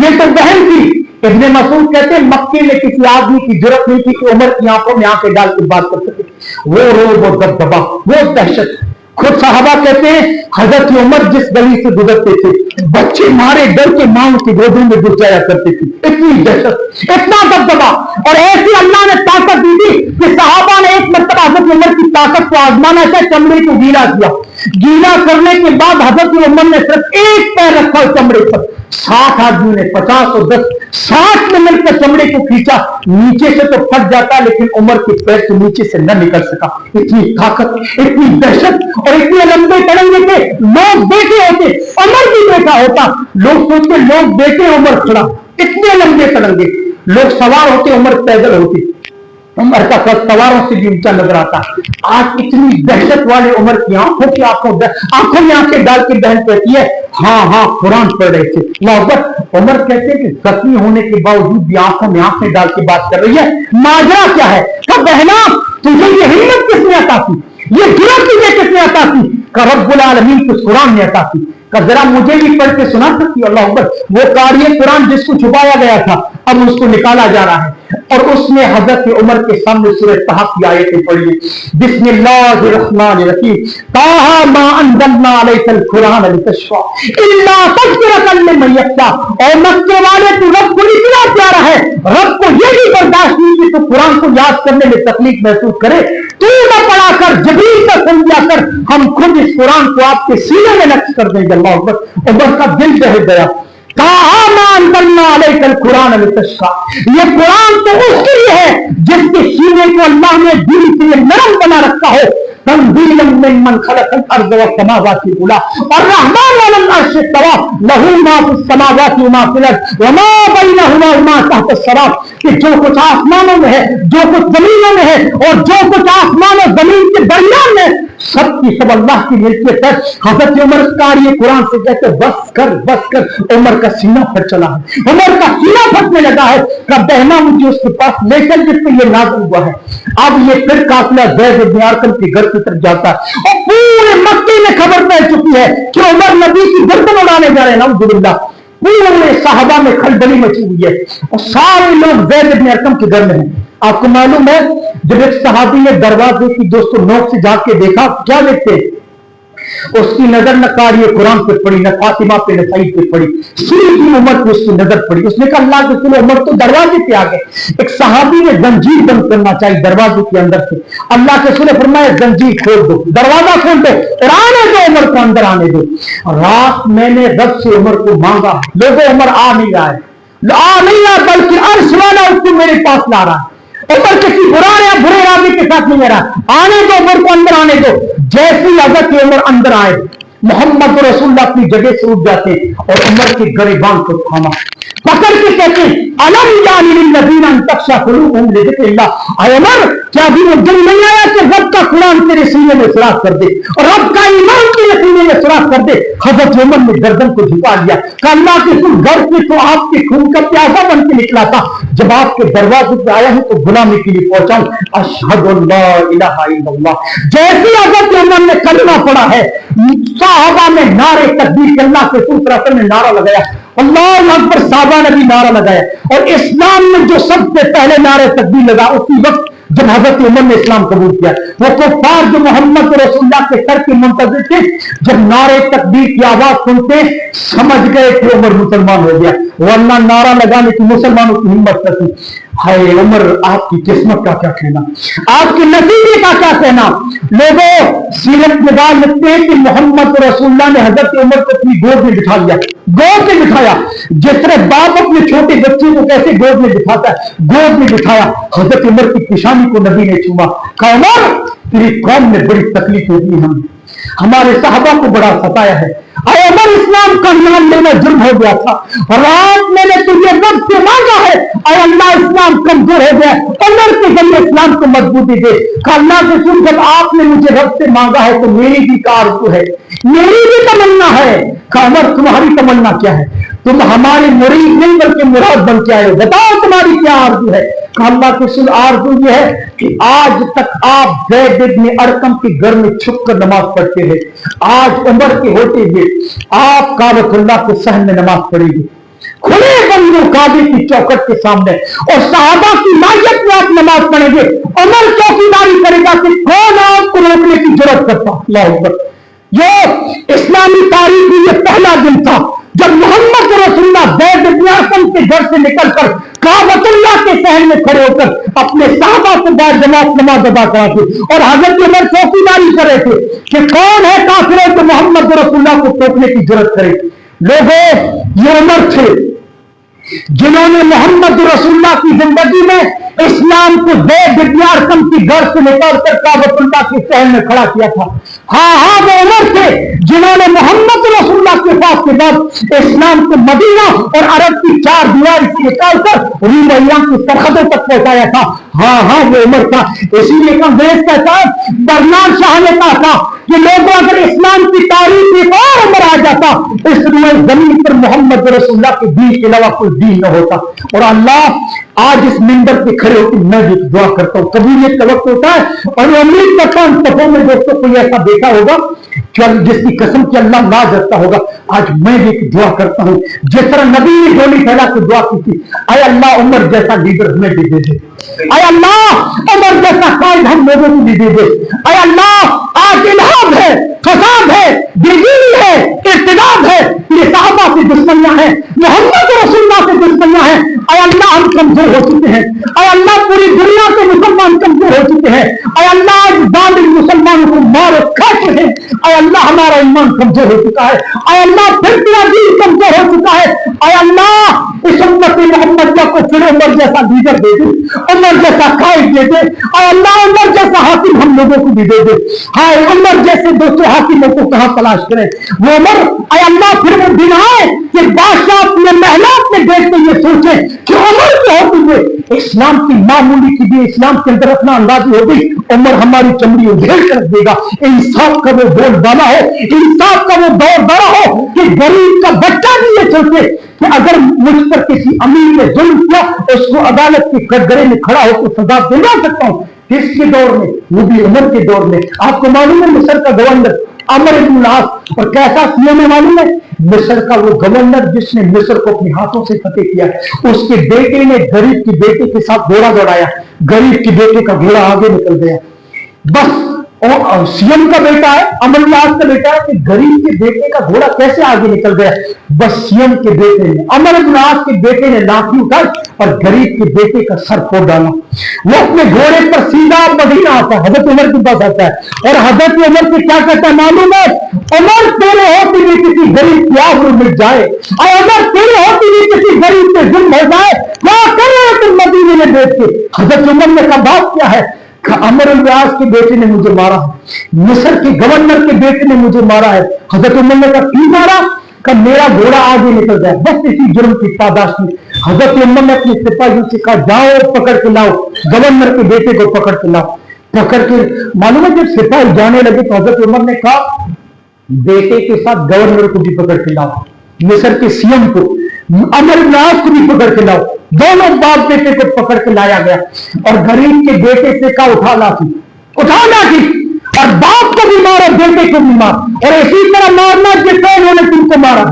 یہ تو بہن تھی۔ ابن مسعود کہتے ہیں مکے میں کسی آدمی کی جرأت نہیں تھی کہ عمر کی آنکھوں میں آنکھیں ڈال کے بات کر سکے۔ وہ روب، وہ دبدبا، وہ دہشت۔ خود صحابہ کہتے ہیں حضرت عمر جس گلی سے گزرتے تھے بچے مارے ڈر کے ماں کی گودوں میں گھس جایا کرتے تھے، اتنی دہشت، اتنا دبدبا، اور ایسی اللہ نے طاقت دی تھی کہ صحابہ نے ایک مرتبہ حضرت عمر کی طاقت کو آزمانا چاہے، چمڑے کو گیلا کیا، گیلا کرنے کے بعد حضرت عمر نے صرف ایک پیر رکھا چمڑے پر، 60 آدمی نے 50 اور 10 60 نے مل کر چمڑے کو کھینچا، نیچے سے تو پھٹ جاتا لیکن عمر کے پیر سے نیچے سے نہ نکل سکا۔ اتنی طاقت، اتنی دہشت اور اتنے لمبے تڑنگے کے لوگ دیکھے ہوتے، عمر بھی دیکھا ہوتا، لوگ سوچتے لوگ دیکھے عمر کھڑا، اتنے لمبے تڑنگے، لوگ سوار ہوتے عمر پیدل ہوتے، عمر کا قد سواروں سے بھی اونچا نظر آتا۔ آج اتنی دہشت والے عمر کی آنکھوں میں آنکھیں ڈال کے بہن کہتی ہے ہاں ہاں قرآن پڑھ رہے تھے، اللہ اکبر۔ عمر کہتے ہیں کہ زخمی ہونے کے باوجود بھی آنکھوں میں آنکھیں ڈال کے بات کر رہی ہے، ماجرا کیا ہے؟ کہ بہنا تجھے یہ ہمت کس نے عطا کی، یہ جرأت تجھے کس نے عطا کی؟ کہ رب العالمین کو قرآن نے عطا کی۔ کہ ذرا مجھے بھی پڑھ کے سنا سکتی، اللہ اکبر۔ وہ قاری قرآن جس کو چھپایا گیا تھا اب اس کو نکالا جا رہا ہے اور اس نے حضرت عمر کے سامنے سورہ طه کی آیتیں پڑھی، بسم اللہ الرحمن الرحیم، طه ما انزلنا علیک القرآن لتشقى الا تذکرۃ لمن یخشی۔ اور مکے والے تو رب کو اتنا پیارا ہے، رب کو یہ بھی برداشت نہیں کہ تو قرآن کو یاد کرنے میں تکلیف محسوس کرے، تو نہ پڑھا کر جبریل کا سمجھا کر ہم خود اس قرآن کو آپ کے سینے میں نقش کر دیں گے۔ اللہ اکبر۔ عمر کا دل دہل گیا، یہ قرآن تو اس کے لیے ہے جس کے سینے کو اللہ نے دل کے لیے نرم بنا رکھا ہو، تنزیلا ممن خلق الارض والسماوات العلی الرحمن علی العرش استوى له ما في السماوات وما في الارض وما بينهما وما تحت الثرى، کہ جو کچھ آسمانوں میں ہے، جو کچھ زمینوں میں ہے اور جو کچھ آسمان اور زمین کے درمیان میں सबकी सब अल्लाह की मिल्कियत है। हजरत उमर कारी कुरान से कहते बस कर। उमर का सीना फट चला है, उमर का सीना फटने लगा है। कब बहना मुझे उसके पास लेकर जिस पे ये नाज़िल हुआ है। अब ये फिर काफिला ज़ैद इब्न अरक़म के घर की तरफ जाता है और पूरे मक्के में खबर फैल चुकी है कि उमर नबी की गर्दन उड़ाने जा रहे हैं। नाउज़ुबिल्लाह। पूरे साहबा में खलबली मची हुई है और सारे लोग ज़ैद इब्न अरक़म के घर में हैं। आपको मालूम है जब एक सहाबी ने दरवाजे की दोस्तों नोक से झांक के देखा, क्या देखते, उसकी नजर न कारी कुरान पे पड़ी, न फातिमा पे, न सईद पे पड़ी, सीधी उमर पे उसकी नजर पड़ी। उसने कहा अल्लाह के रसूल, उमर तो दरवाजे पे आ गए। एक सहाबी ने जंजीर बंद करना चाहिए दरवाजे के अंदर से। अल्लाह के रसूल ने फरमाया जंजीर खोल दो, दरवाजा खोल दो और आने दो उमर को, अंदर आने दो। रात मैंने रब से उमर को मांगा, लोगों उमर आ नहीं रहा है, बल्कि अर्श वाला उसको मेरे पास ला रहा है। उमर किसी बुरे राजी के साथ नहीं रहा, आने दो उमर को, अंदर आने दो। जैसे ही हज़रत उमर अंदर आए, मोहम्मद रसूलुल्लाह अपनी जगह से उठ जाते और उमर के गरिबान को थामा, पकड़ के कहते अलम यानी लिल्लज़ीना तख्शा कुलूबुहुम लिज़िक्रिल्लाह। ऐ उमर, क्या अभी वो दिन नहीं आया कि रब का कुरान तेरे सीने में सुराख कर दे और रब का ईमान तेरे सीने में सुराख कर दे। हज़रत उमर ने गर्दन को झुका लिया, कहा अल्लाह के रसूल, घर से तो आपके खून का प्यासा बन के निकला था, जब आपके दरवाजे पे आया हूं तो गुलामी के लिए पहुंचा हूं। अशहदु अल्ला इलाहा इल्लल्लाह। जैसे हज़रत उमर ने कलमा पढ़ा है, साहबा में नारे तकबीर के अल्लाह के रसूल सल्लल्लाहु अलैहि वसल्लम ने नारा लगाया, अल्लाहु अकबर, साहबा ने भी नारा लगाया। और इस्लाम में जो सबसे पहले नारे तकबीर लगा उसी वक्त जब हजरत उमर ने इस्लाम कबूल किया। वो कुफ्फार जो मोहम्मद रसूलुल्लाह के सर के मुंतज़िर थे, जब नारे तकबीर की आवाज सुनते समझ गए कि उमर मुसलमान हो गया, वरना नारा लगाने की मुसलमानों की हिम्मत न थी। हाय उमर, आपकी किस्मत का क्या कहना, आपके नतीजे का क्या कहना। लोगों सीरत निगाह लिखते हैं कि मोहम्मद रसूलुल्लाह ने हजरत उमर को अपनी गोद में बिठा लिया, गोद में बिठाया, जिस तरह बाप अपने छोटे बच्चे को कैसे गोद में बिठाता है, गोद में बिठाया। हजरत उमर की पेशानी को नबी ने चूमा, कहा उमर, तेरी कौम में बड़ी तकलीफ होती है, हमारे साहबा को बड़ा सताया है। अरे उमर, इस्लाम का नाम लेना जुर्म हो गया था, रात मैंने तुझे रब से मांगा है, अरे अल्लाह इस्लाम कमजोर हो गया, उमर के जरिए इस्लाम को मजबूती दे। अल्लाह के रसूल, जब आपने मुझे रब से मांगा है तो मेरी भी आरज़ू है, मेरी भी तमन्ना है। उमर, तुम्हारी तमन्ना क्या है? तुम हमारे मुरीद नहीं बल्कि मुराद बन के आए हो, बताओ तुम्हारी क्या आरज़ू है? अल्लाह के रसूल, आरज़ू ये है कि आज तक आप ज़ैद इब्न अरक़म के घर में छुप कर नमाज पढ़ते हैं, आज उमर के होते हुए आप काबतुल्लाह के सहन में नमाज पढ़ेंगे, खुले बंदों काबे की चौखट के सामने, और सहाबा की मायत में आप नमाज पढ़ेंगे। उमर चौकीदारी करेगा कि कौन आपको रोकने की जरूरत करता। अल्लाह अकबर। ये इस्लामी तारीख में ये पहला दिन था जब मोहम्मद रसूलुल्लाह ज़ैद इब्न अरक़म के घर से निकलकर काबतुल्लाह के सहन में खड़े होकर अपने साहबा से बाद जमात नमाज अदा कराते और हजरत उमर चौकीदारी कर रहे थे कि कौन है काफिर जो मोहम्मद रसूलुल्लाह को टोकने की जरूरत करे। लोगों, ये उमर थे जिन्होंने मोहम्मद रसूलुल्लाह की जिंदगी में इस्लाम को ज़ैद इब्न अरक़म की घर से निकालकर काबतुल्लाह के सहन में खड़ा किया था। हाँ, वो उमर थे जिन्होंने मोहम्मद रसूलुल्लाह के पास के बाद इस्लाम को मदीना और अरब की चार दीवार से निकालकर रूमैया की सरहदों तक पहुंचाया था। हाँ, वो उमर था। इसीलिए अंग्रेज कहता है, बर्नार्ड शाह ने कहा था कि लोगों, अगर इस्लाम की तारीख एक और उमर आ जाता, इस जमीन पर मोहम्मद रसूलुल्लाह के दीन के अलावा कोई दीन न होता। और अल्लाह आज इस मिंबर पे खड़े होकर मैं भी दुआ करता हूँ, कभी ये वक्त होता है और उम्मीद करता हूँ सफों में दोस्तों कोई ऐसा देखा होगा जिसकी कसम की अल्लाह ना जरता होगा। आज मैं भी दुआ करता हूँ जिस तरह नबी ने डोली फैला के दुआ की थी, आय अल्लाह उमर जैसा लीडर हमें भी दे दे, आय अल्लाह उमर जैसा कायद हम लोगों को भी दे दे। आय अल्लाह, आज इल्हाद है, फसाद है, बेदीनी है, इर्तिदाद है, ये साहबा से दुश्मनियां हैं, मोहम्मद रसूलुल्लाह से दुश्मनियां हैं। आय अल्लाह, हम कमजोर हो चुके हैं। आय अल्लाह, पूरी दुनिया से मुसलमान कमजोर हो चुके हैं। आय अल्लाह, आज जालिम मुसलमानों को मारो खाते हैं। आय अल्लाह, हमारा ईमान कमजोर हो चुका है। आय अल्लाह, फिर तेरा दीन कमजोर हो चुका है। आय अल्लाह, इस उम्मत मोहम्मदिया को फिर उमर जैसा लीडर दे दे, उमर जैसा कायद दे दे। आय अल्लाह, उमर जैसा हाकिम हम लोगों को भी दे दे। हाय, उमर जैसे दोस्तों हाकिमों को कहां तलाश करें, वो उमर। आय अल्लाह, फिर वो दिन आए کہ बादशाह अपने महलात में देखते ये सोचे कि उमर जो होती है इस्लाम की मामूली की भी इस्लाम के अंदर अपना अंदाजी हो गई, उमर हमारी चमड़ी उधेड़ कर देगा। इंसाफ का वो बोलबाला हो, इंसाफ का वो दौर दौरा हो कि गरीब का बच्चा भी ये सोचे कि अगर मुझ पर किसी अमीर ने जुल्म किया उसको अदालत के कटघरे में खड़ा होकर सजा दिला सकता हूं। किसके दौर में? वो भी उमर के दौर में। आपको मालूम है मिस्र का गवर्नर अमर इब्न आस, और कैसा सीएम है मालूम है? मिस्र का वो गवर्नर जिसने मिस्र को अपने हाथों से फतेह किया, उसके बेटे ने गरीब के बेटे के साथ घोड़ा दौड़ाया, गरीब के बेटे का घोड़ा आगे निकल गया। बस और सीएम का बेटा है, अमर इब्न आस का बेटा है, कि गरीब के बेटे का घोड़ा कैसे आगे निकल गया? बस सीएम के बेटे ने, अमर इब्न आस के बेटे ने लाठी उठाई और गरीब के बेटे का सर फोड़ डाला। वो अपने घोड़े पर सीधा मदीना आता है, हजरत उमर के पास आता है और हजरत उमर से क्या कहता है मालूम है? उमर तेरे होते हुए किसी गरीब की आबरू मिट जाए, और अगर तेरे होते हुए किसी गरीब पे जुल्म हो जाए, क्या कर रहे हो तुम मदीने में बैठ के? हजरत उमर ने कहा बात क्या है? अमर इब्न आस के बेटे ने मुझे मारा है, मिस्र के गवर्नर के बेटे ने मुझे मारा है। हजरत उमर ने कहा क्यों मारा? का मेरा घोड़ा आगे निकल जाए, बस इसी जुर्म की पादाश में। हजरत उमर ने अपने सिपाहियों से कहा जाओ पकड़ के लाओ, गवर्नर के बेटे को पकड़ के लाओ। पकड़ के मालूम है जब सिपाही जाने लगे तो हजरत उमर ने कहा बेटे के साथ गवर्नर को भी पकड़ के लाओ, मिस्र के सीएम को, अमर इब्न आस को भी पकड़ के लाओ। दोनों बाप बेटे को पकड़ के लाया गया और गरीब के बेटे से कहा उठा लाठी, उठा लाठी, और बाप को भी मारा, बेटे को भी मारा, और इसी तरह मारना जितना उन्होंने तुमको मारा।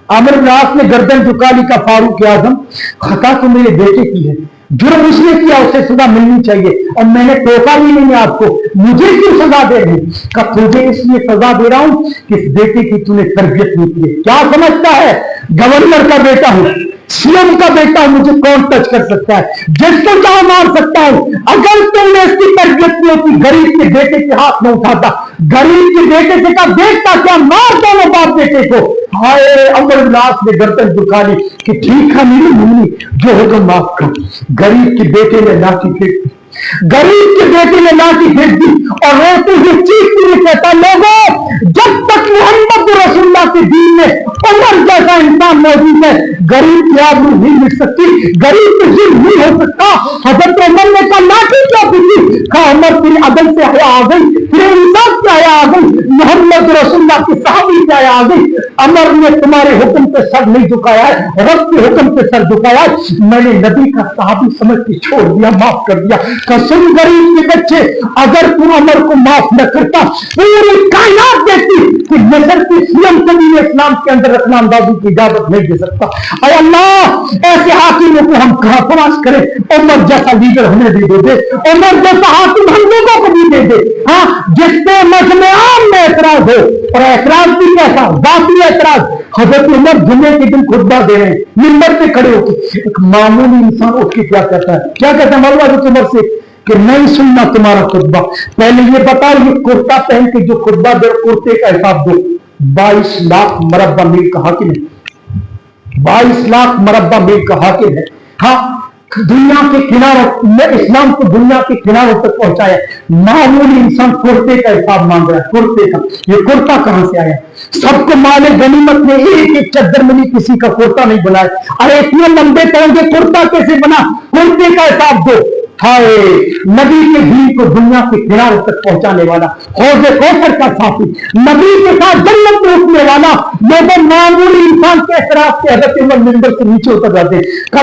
अमर इब्न आस ने गर्दन झुका ली, का फारूक आजम खता तो मेरे बेटे की है, जुर्म उसने किया उसे सजा मिलनी चाहिए, और मैंने टोका भी नहीं आपको, मुझे क्यों सजा दे रही? का तुझे इसलिए सजा दे रहा हूं कि इस बेटे की तूने तरबियत नहीं की। क्या समझता है? गवर्नर का बेटा हूं, सीएम का बेटा, मुझे कौन टच कर सकता है? जिसको चाहो मार सकता हूं। अगर तुमने इसकी तरबियत की होती गरीब के बेटे के हाथ में उठाता, गरीब के बेटे से कहा देखता क्या, मार दोनों बाप बेटे को। हाय अमर इब्न आस ने गर्दन झुका ली कि ठीक है मेरी मम्मी, जो होगा माफ कर। गरीब के बेटे ने लाठी फेंक दी, गरीब के बेटे ने लाठी फेंक दी और रोते हुए चीखते हुए कहता लोगों जब तक मोहम्मद रसूलुल्लाह के दीन में उमर जैसा इंसान मौजूद है गरीब की आबरू नहीं मिट सकती, गरीब पे जुल्म नहीं हो सकता। हजरत उमर ने कहा लाठी क्या पीटी? कहा उमर तेरी अदल से हया आ गई, तेरे इंसाफ से हया आ गई, मोहम्मद रसूलुल्लाह के सहाबी से हया आ गई। अमर ने तुम्हारे हुक्म पे सर नहीं झुकाया है, रब के हुक्म पे सर झुकाया है, मैंने नबी का सहाबी समझ के छोड़ दिया, माफ कर दिया। कसम गरीब के बच्चे, अगर तू अमर को माफ न करता पूरी कायनात देखती कि मिस्र के सीएम को भी इस्लाम के अंदर रखना अंदाजों की इजाजत नहीं दे सकता। और अल्लाह ऐसे हाकिमों को हम कहां तलाश करें? उमर जैसा लीडर हमें भी दे दे, उमर जैसा हाकिम हम लोगों को भी दे दे, हाँ, जिससे मजमे आम में एतराज हो, और एतराज भी कैसा? जाती एतराज। हजरत उमर जुम्मे के दिन खुतबा दे रहे हैं, मिंबर पे खड़े होकर, एक मामूली इंसान उठ के क्या कहता है? क्या कहता है मालूम हजरत उमर से कि नहीं सुनना तुम्हारा खुतबा, पहले ये बताओ ये कुर्ता पहन के जो खुतबा दे कुर्ते का हिसाब दो। 22 लाख मरब्बा मील का हाकिम है, 22 लाख मरब्बा मील का हाकिम है। हाँ, दुनिया के किनारों में इस्लाम को दुनिया के किनारों तक पहुंचाया। मामूली इंसान कुर्ते का हिसाब मांग रहा है, कुर्ते का। ये कुर्ता कहां से आया? सबको माले गनीमत में एक एक चद्दर मिली, किसी का कुर्ता नहीं बनाया। अरे इतने लंबे तरंगे कुर्ता कैसे बना? कुर्ते का हिसाब दो। हाय नबी के दीन को दुनिया के किनारों तक पहुंचाने वाला, हौज़े कौसर का साथी, नबी के साथ जन्नत में उठने वाला। लोगों मामूली इंसान के एतराज से हजरत उमर मिंबर से नीचे उतर जाते।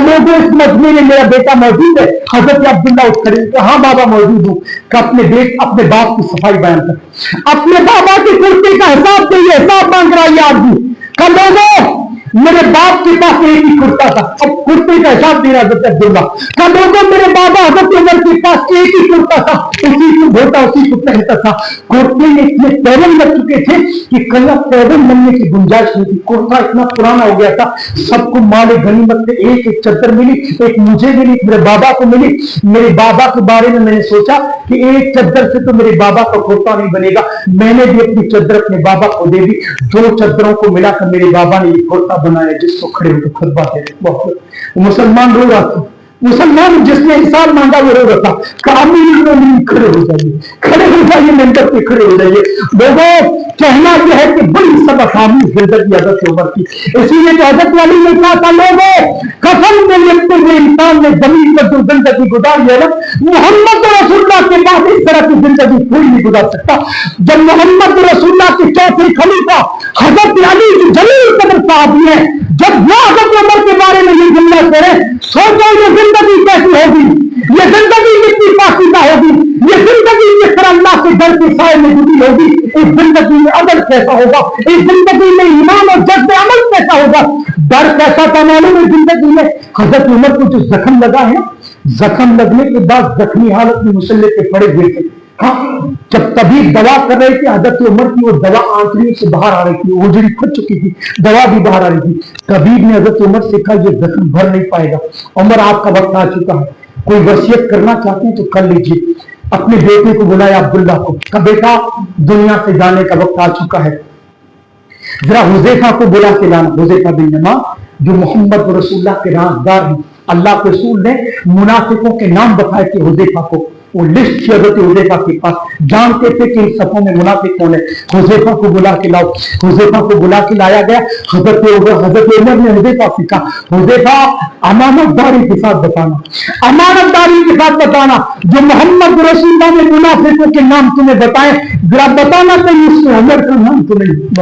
लोगों इस मजमे में मेरा बेटा मौजूद है? हजरत अब्दुल्ला उठ खड़े, हाँ बाबा मौजूद हूँ। अपने बाप की सफाई बयान कर, अपने बाबा के कुर्ते का हिसाब चाहिए, हिसाब मांग रहा है आदमी। लोगों मेरे बाप के पास एक ही कुर्ता था, अब कुर्ते का हिसाब दे रहा हजरत अब्दुल्ला। लोगों मेरे बाबा हजरत उमर के पास एक ही कुर्ता था, उसी को धोता उसी को पहनता था। कुर्ते में इतने पैबंद लग चुके थे कि कल पैबंद बनने की गुंजाइश नहीं थी। कुर्ता इतना पुराना हो गया था। सबको माले गनीमत में एक एक चद्दर मिली, एक मुझे मिली, मेरे बाबा को मिली। मेरे बाबा के बारे में मैंने सोचा कि एक चद्दर से तो मेरे बाबा का कुर्ता नहीं बनेगा, मैंने भी अपनी चद्दर अपने बाबा को दे दी। 2 चद्दरों को मिलाकर मेरे बाबा ने ये कुर्ता बनाया जिसको खड़े होकर खुतबा दे। मुसलमान रो रहा था, مسلمان جس نے انسان مانگا وہ رو رہا تھا کامل کھڑے ہو جائیے، کھڑے ہو جائیے، منبر پہ کھڑے ہو جائیے۔ لوگوں کہنا یہ ہے کہ بڑی سبق آمیز زندگی حضرت عمر کی، اسی لیے تو حضرت والی نے کہا تھا لوگوں کفن میں لپٹے ہوئے انسان نے زمین پر جو زندگی گزاری ہے نا، محمد رسول اللہ کے بعد اس طرح کی زندگی کوئی نہیں گزار سکتا۔ جب محمد رسول اللہ کے چوتھے خلیفہ حضرت علی کی جلیل قدر صحابی ہیں، جب وہ حضرت عمر کے بارے میں یہ جملہ کرے، سوچو یہ زندگی کیسی ہوگی، یہ زندگی کتنی پاکیزہ ہوگی، یہ زندگی کس طرح اللہ کے در کے سائے میں گزری ہوگی، اس زندگی میں عدل کیسا ہوگا، اس زندگی میں ایمان اور جذب عمل کیسا ہوگا، ڈر کیسا تھا معلوم ہے زندگی میں۔ حضرت عمر کو جو زخم لگا ہے، زخم لگنے کے بعد زخمی حالت میں مسلح پہ پڑے ہوئے تھے، ہاں جب طبیب دوا کر رہے تھے، حضرت عمر کی وہ دوا آنکھوں سے باہر آ رہی تھی، اجڑی کھل چکی تھی، دوا بھی باہر آ رہی تھی۔ طبیب نے حضرت عمر سے کہا یہ زخم بھر نہیں پائے گا، عمر آپ کا وقت آ چکا ہے، کوئی وصیت کرنا چاہتے ہیں تو کر لیجیے۔ اپنے بیٹے کو بلایا عبداللہ کو، کہا بیٹا دنیا سے جانے کا وقت آ چکا ہے، ذرا حذیفہ کو بلا کے لانا۔ حذیفہ بن یمان جو محمد رسول اللہ کے رازدار ہیں، اللہ کے رسول نے منافقوں کے نام بتائے تھے حذیفہ کو، وہ لسٹ تھی حضرت حذیفہ کے پاس، جانتے تھے کہ ان صفوں میں منافق کون ہے۔ حذیفہ کو بلا کے لاؤ، حذیفہ کو بلا کے لایا گیا۔ حضرت عمر نے حذیفہ سے کہا حذیفہ امانت داری کے ساتھ بتانا، امانت داری کے ساتھ بتانا جو محمد رسول اللہ نے منافقوں کے نام تمہیں بتائے، ذرا بتانا کہیں اس میں عمر کا نام تو نہیں،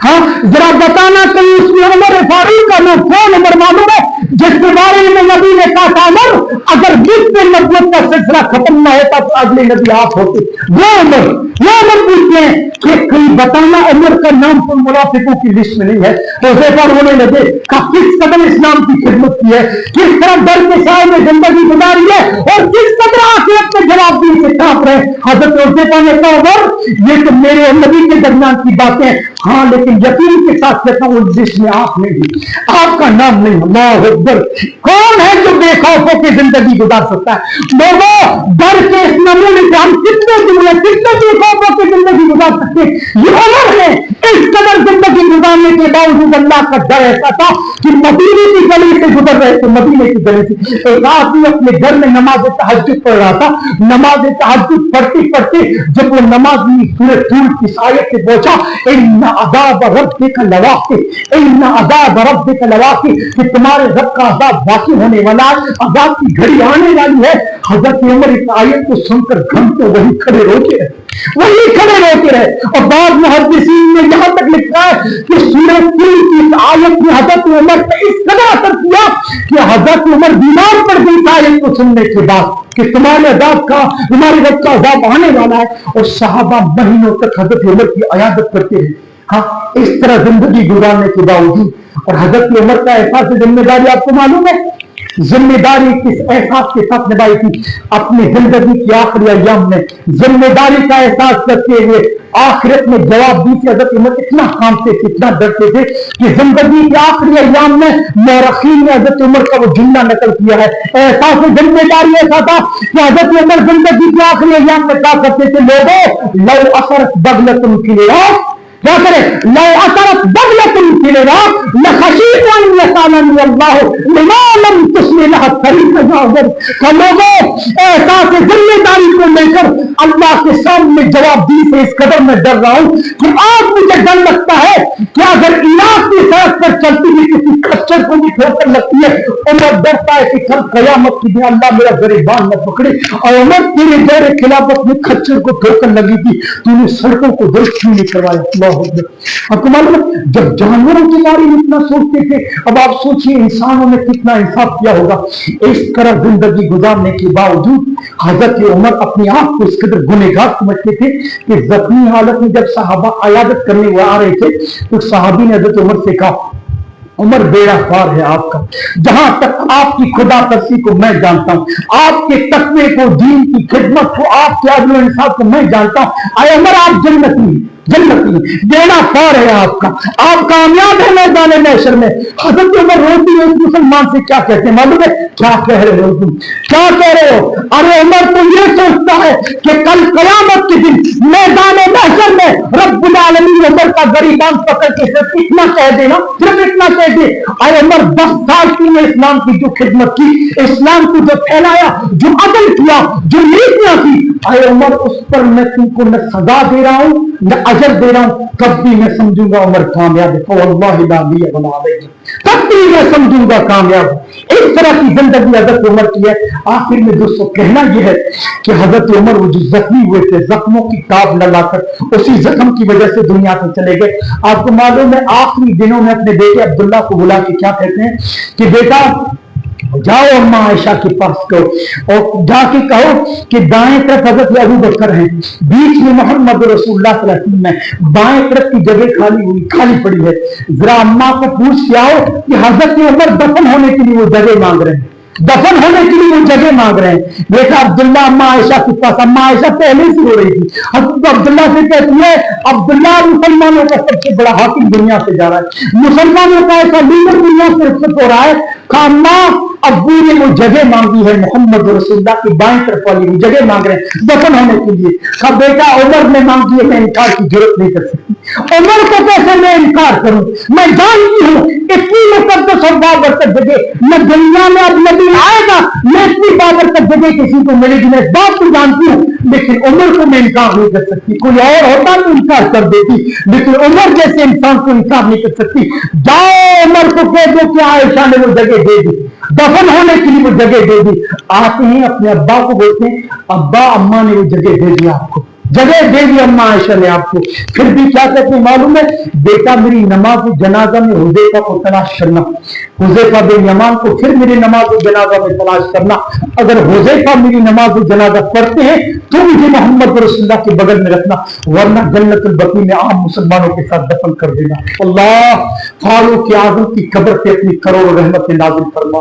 ہاں ذرا بتانا کہیں اس میں عمر فاروق کا نام، کون عمر معلوم ہے جس کے بارے میں نبی نے کہا تھا عمر اگر جس پہ نبوت کا سلسلہ ختم نہ ہوتا تو اگلے نبی آپ ہوتے، وہ عمر پوچھتے ہیں کہ کہیں بتانا عمر کا نام تو منافقوں کی لسٹ میں نہیں ہے۔ حذیفہ رونے لگے، کہا کس قدر اسلام کی خدمت کی ہے، کس طرح در کے سائے میں زندگی گزاری ہے، اور کس قدر آخرت میں جواب دینے سے کانپ رہے۔ حضرت حذیفہ نے کہا عمر یہ تو میرے اور نبی کے درمیان کی باتیں ہیں، ہاں لیکن یقین کے ساتھ کہتا ہوں جس میں آپ نہیں بھی، آپ کا نام نہیں۔ اللہ اکبر، کون ہے جو بے خوف ہو کے زندگی گزار سکتا ہے؟ لوگوں ڈر کے اس نمونے سے ہم کتنے جملے کتنے بے خوف ہو کے زندگی گزار سکتے ہیں؟ یہ عمر ہے اس قدر زندگی گزارنے کے باوجود اللہ کا ڈر ایسا تھا کہ مدینے کی گلی سے گزر رہے تھے، مدینے کی گلی سے ایک آدمی اپنے گھر میں نماز تہجد پڑھ رہا تھا، نماز تہجد پڑھتے پڑھتے جب وہ نماز میں سورۃ طور کی آیت سے پہنچا ان عذاب ربک لواقع، ان عذاب ربک لواقع، کہ تمہارے رب کا عذاب واقع ہونے والا ہے، عذاب کی گھڑی آنے والی ہے۔ حضرت عمر اس آیت کو سن کر گھنٹوں وہی کھڑے روتے رہے، اور بعض محدثین نے یہاں تک لکھا ہے کہ سورۃ طور کی اس آیت نے حضرت عمر پہ اس قدر اثر کیا کہ حضرت عمر بیمار پڑ گئی اس آیت کو سننے کے بعد کہ تمہارے عذاب کا، تمہارے رب کا عذاب آنے والا ہے، اور صحابہ مہینوں تک حضرت عمر کی عیادت کرتے رہے۔ ہاں اس طرح زندگی گزارنے کے باوجود، اور حضرت عمر کا احساس ذمہ داری آپ کو معلوم ہے، ذمہ داری کس احساس کے ساتھ نبھائی تھی؟ اپنی زندگی کی آخری ایام میں ذمہ داری کا احساس کرتے ہوئے آخرت میں جواب دی کہ حضرت عمر اتنا کامتے تھے، اتنا ڈرتے تھے کہ زندگی کے آخری ایام میں مورخین نے حضرت عمر کا وہ جملہ نقل کیا ہے، احساس ذمہ داری ایسا تھا کہ حضرت عمر زندگی کے آخری ایام میں کہا کرتے تھے لوگوں لو اثرت بغلۃ فی العراق، کیا کرے لو اثرت بغلۃ فی العراق لخشیت ان یسالنی اللہ لما لم تسم لها طریق جاور، کہ لوگوں احساس ذمہ داری کو لے کر اللہ کے سامنے جواب دی سے اس قدر میں ڈر رہا ہوں کہ آج مجھے ڈر لگتا ہے کہ اگر عراق کی سڑک پر چلتی ہوئی کسی خچر کو بھی ٹھوکر لگتی ہے، عمر ڈرتا ہے کہ کل قیامت کے دن اللہ میرا گریبان نہ پکڑے۔ اور عمر تیرے دور خلافت میں خچر کو ٹھوکر لگی تھی، تو نے سڑکوں کو درست کیوں نہیں کروایا؟ اللہ اکبر۔ آپ کو معلوم ہے جب جانوروں کے بارے میں اتنا سوچتے تھے، اب آپ سوچئے انسانوں نے کتنا انصاف کیا ہوگا۔ اس طرح زندگی گزارنے کے باوجود حضرت عمر اپنے آپ کو اس قدر گنہگار سمجھتے تھے کہ زخمی حالت میں جب صحابہ عیادت کرنے ہوئے آ رہے تھے تو صحابی نے حضرت عمر سے کہا عمر بیڑا پار ہے آپ کا، جہاں تک آپ کی خدا ترسی کو میں جانتا ہوں، آپ کے تقوی کو، دین کی خدمت کو، آپ کے عدل و انصاف کو میں جانتا ہوں، اے عمر آپ جنتی ہیں، जन्नती देना पार है आपका, आप कामयाब है मैदान महशर में। हजरत उमर रोती है मुसलमान से क्या कहते हैं मालूम है? क्या कह रहे हो तुम, क्या कह रहे हो? अरे उमर तो ये सोचता है कि कल कयामत के दिन मैदान महशर में रब्बुल आलमीन उमर का गरीबान पकड़ के सिर्फ इतना कह देना, सिर्फ इतना कह दे, अरे उमर 10 साल की इस्लाम की जो खिदमत की, इस्लाम को जो फैलाया, जो अदल किया, जो नीतियां की, अरे उमर उस पर मैं तुमको न सजा दे रहा हूं न अजर दे रहा हूं, तब भी मैं समझूंगा उमर कामयाब है। तब भी मैं समझूंगा कामयाब। इस तरह की जिंदगी हजरत उमर की है। आखिर में दोस्तों कहना यह है कि हजरत उमर वो जो जख्मी हुए थे, जख्मों की ताब न लाकर उसी जख्म की वजह से दुनिया से चले गए। आपको मालूम है आखिरी दिनों में अपने बेटे अब्दुल्ला को बुला के क्या कहते हैं कि बेटा जाओ अम्मा आयशा के पास कहो और जाके कहो कि दाएं तरफ हजरत अबू बकर हैं, बीच में मोहम्मद रसूलुल्लाह सल्लल्लाहु अलैहि वसल्लम है, बाएं तरफ की जगह खाली पड़ी है, जरा अम्मा को पूछ के आओ कि हजरत उमर दफन होने के लिए वो जगह मांग रहे हैं, दफन होने के लिए वो जगह मांग रहे हैं। बेटा अब्दुल्ला अम्मा आयशा के पास, अम्मा आयशा पहले से हो रही थी, हजरत अब्दुल्ला से कहती है अब्दुल्ला मुसलमानों का सबसे बड़ा हाकिम दुनिया से जा रहा है, मुसलमानों का ऐसा लीडर दुनिया से रुखसत हो रहा है, अम्मा अब्बू ने वो जगह मांगी है मोहम्मद रसूलुल्लाह की बाएं तरफ वाली वो जगह मांग रहे हैं दफन होने के लिए। कब बेटा उमर ने मांगी है, मैं इनकार की जरूरत नहीं कर सकती, उमर को कैसे मैं इनकार करूं, मैं जानती हूं इतनी मुकद्दस और बाबरकत जगह न दुनिया में अब नबी आएगा, मैं इतनी बाबरकत जगह किसी को मिलेगी, मैं इस बात को जानती हूं, लेकिन उमर को मैं इनकार नहीं कर सकती। कोई और होता तो इनकार कर देती, लेकिन उमर जैसे इंसान को इनकार नहीं कर सकती। जाओ उमर को कह दो कि आयशा ने वो जगह दे दी, दफन होने के लिए वो जगह दे दी। आते हैं अपने अब्बा को बोलते हैं अब्बा अम्मा ने वो जगह दे दी, आपको जगह दे दी अम्मा आयशा ने आपको। फिर भी क्या कहते हैं मालूम है? बेटा मेरी नमाज जनाजा में हुज़ैफा को तलाश करना, हुज़ैफा बिन यमान को फिर मेरी नमाज जनाजा में तलाश करना, अगर हुज़ैफा मेरी नमाज जनाजा पढ़ते हैं तो मुझे मोहम्मद रसूलुल्लाह के बगल में रखना, वरना जन्नतुल बकी में आम मुसलमानों के साथ दफन कर देना। अल्लाह फारूक आजम की कब्र पे अपनी करोड़ों रहमत नाज़िल फरमा,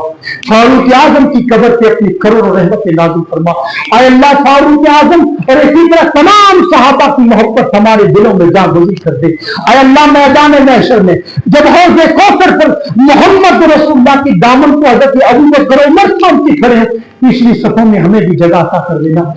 फारूक आजम की कब्र पे अपनी करोड़ों रहमत नाज़िल फरमा। आए अल्लाह फारूक आजम और इसी तरह तमाम सहाबा की मोहब्बत हमारे दिलों में जागोजी कर दे। आए अल्लाह मैदान महशर में जब हौज़े कौसर पर मोहम्मद रसूलुल्लाह की दामन को हज़रत अबू बकर उमर थाम के खड़े हैं, पिछली सफों में हमें भी जगह अता कर देना।